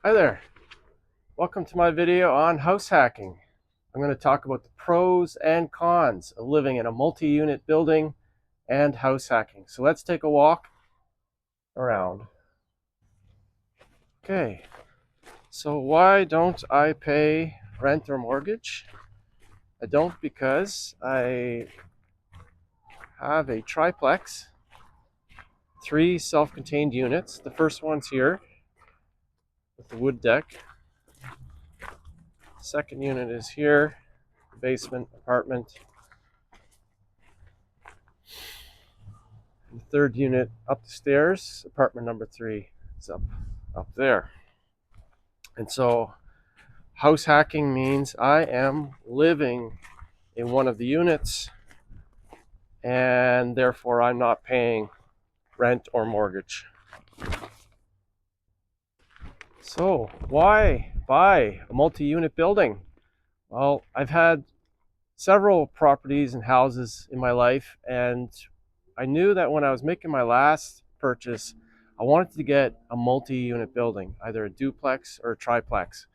Hi there, welcome to my video on house hacking. I'm going to talk about the pros and cons of living in a multi-unit building and house hacking. So let's take a walk around. Okay, so why don't I pay rent or mortgage? I don't because I have a triplex, 3 self-contained units. The first one's here with the wood deck. The second unit is here, the basement apartment. The third unit up the stairs, apartment number 3, is up there. And so house hacking means I am living in one of the units and therefore I'm not paying rent or mortgage. So why buy a multi-unit building? Well, I've had several properties and houses in my life, and I knew that when I was making my last purchase, I wanted to get a multi-unit building, either a duplex or a triplex.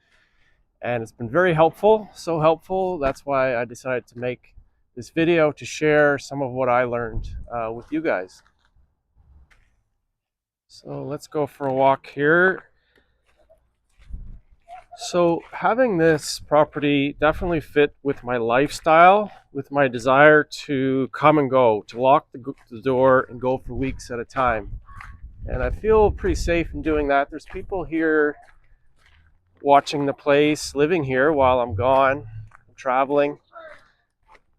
And it's been very helpful, so helpful. That's why I decided to make this video to share some of what I learned with you guys. So let's go for a walk here. So having this property definitely fit with my lifestyle, with my desire to come and go, to lock the door and go for weeks at a time. And I feel pretty safe in doing that. There's people here watching the place, living here while I'm gone, traveling.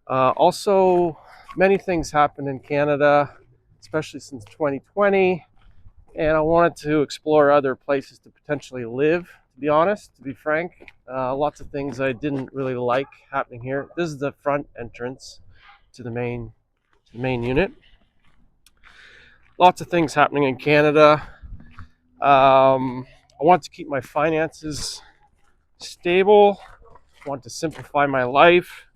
Also, many things happened in Canada, especially since 2020, and I wanted to explore other places to potentially live, to be honest, to be frank. Lots of things I didn't really like happening here. This is the front entrance to the main unit. Lots of things happening in Canada. I want to keep my finances stable. I want to simplify my life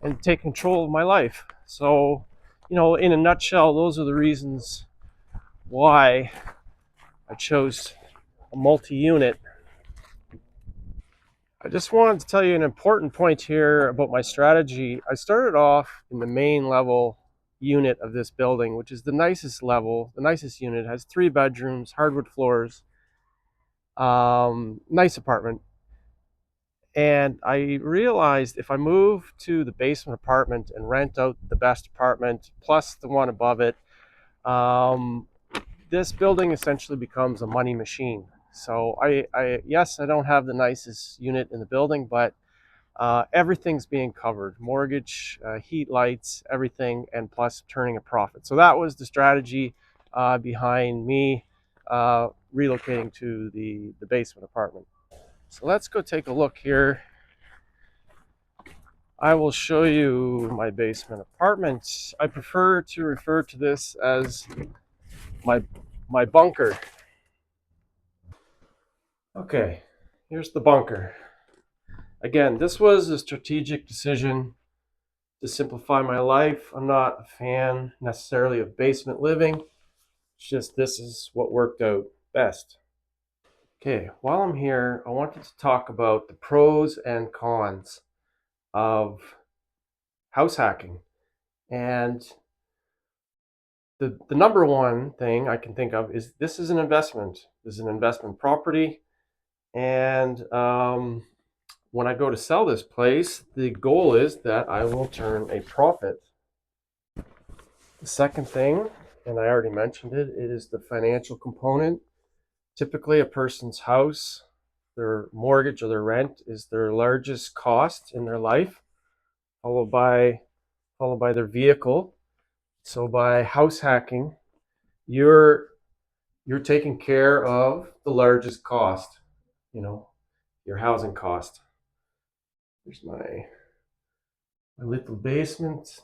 and take control of my life. So, in a nutshell, those are the reasons why I chose a multi-unit. I just wanted to tell you an important point here about my strategy. I started off in the main level unit of this building, which is the nicest level, the nicest unit. It has 3 bedrooms, hardwood floors, nice apartment. And I realized if I move to the basement apartment and rent out the best apartment plus the one above it, um, this building essentially becomes a money machine. So yes, I don't have the nicest unit in the building, but everything's being covered: mortgage, heat, lights, everything, and plus turning a profit. So that was the strategy behind me relocating to the basement apartment. So let's go take a look here. I will show you my basement apartment. I prefer to refer to this as my my bunker. Okay, here's the bunker. Again, this was a strategic decision to simplify my life. I'm not a fan necessarily of basement living. It's just this is what worked out best. Okay, while I'm here, I wanted to talk about the pros and cons of house hacking. And the number one thing I can think of is this is an investment. This is an investment property. And when I go to sell this place, the goal is that I will turn a profit. The second thing, and I already mentioned it, it is the financial component. Typically, a person's house, their mortgage or their rent is their largest cost in their life, followed by their vehicle. So by house hacking, you're taking care of the largest cost, you know, your housing cost. Here's my little basement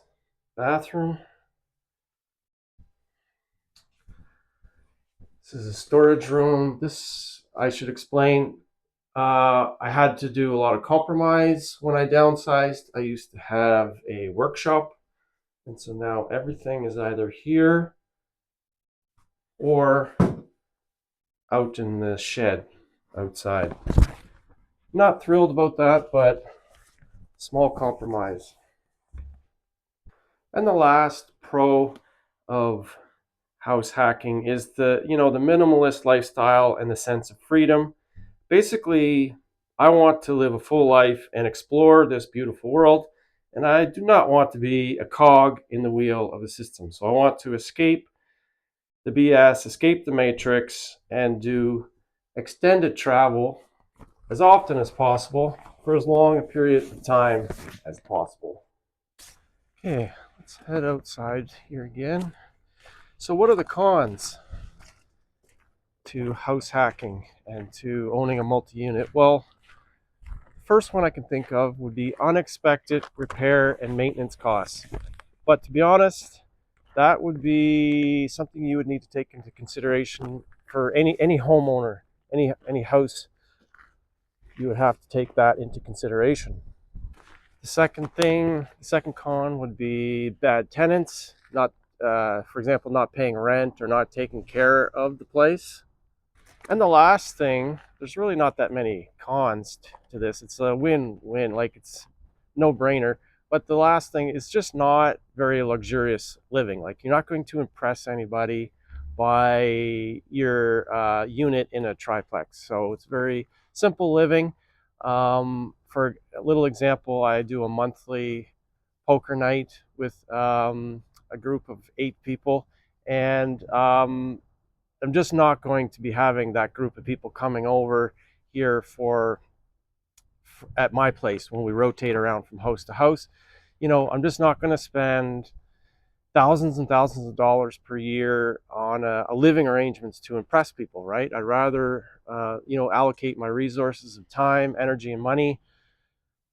bathroom. This is a storage room. This, I should explain, I had to do a lot of compromise when I downsized. I used to have a workshop, and so now everything is either here or out in the shed. outside. Not thrilled about that, but small compromise. And the last pro of house hacking is the minimalist lifestyle and the sense of freedom. Basically, I want to live a full life and explore this beautiful world, and I do not want to be a cog in the wheel of the system. So I want to escape the BS, escape the matrix, and do extended travel as often as possible for as long a period of time as possible. Okay, let's head outside here again. So what are the cons to house hacking and to owning a multi-unit? Well, first one I can think of would be unexpected repair and maintenance costs. But to be honest, that would be something you would need to take into consideration for any homeowner, any house. You would have to take that into consideration. The second con would be bad tenants, not for example, not paying rent or not taking care of the place. And the last thing, there's really not that many cons to this. It's a win-win, like it's no brainer. But the last thing is just not very luxurious living. Like you're not going to impress anybody by your unit in a triplex. So it's very simple living. For a little example, I do a monthly poker night with a group of 8 people, and I'm just not going to be having that group of people coming over here at my place when we rotate around from house to house. I'm just not going to spend thousands and thousands of dollars per year on a living arrangements to impress people, right? I'd rather, allocate my resources of time, energy, and money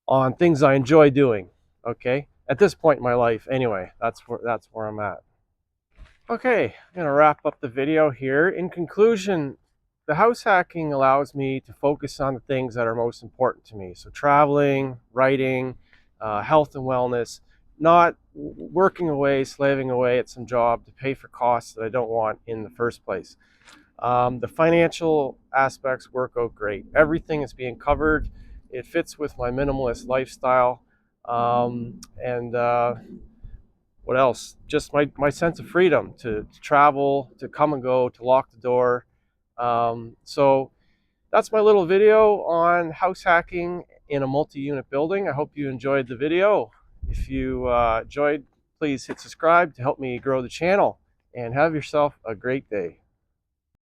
on things I enjoy doing. Okay, at this point in my life, anyway, that's where I'm at. Okay, I'm going to wrap up the video here. In conclusion, the house hacking allows me to focus on the things that are most important to me. So traveling, writing, health and wellness, not working away, slaving away at some job to pay for costs that I don't want in the first place. The financial aspects work out great. Everything is being covered. It fits with my minimalist lifestyle. And what else? Just my sense of freedom to travel, to come and go, to lock the door. So that's my little video on house hacking in a multi-unit building. I hope you enjoyed the video. If you enjoyed, please hit subscribe to help me grow the channel, and have yourself a great day.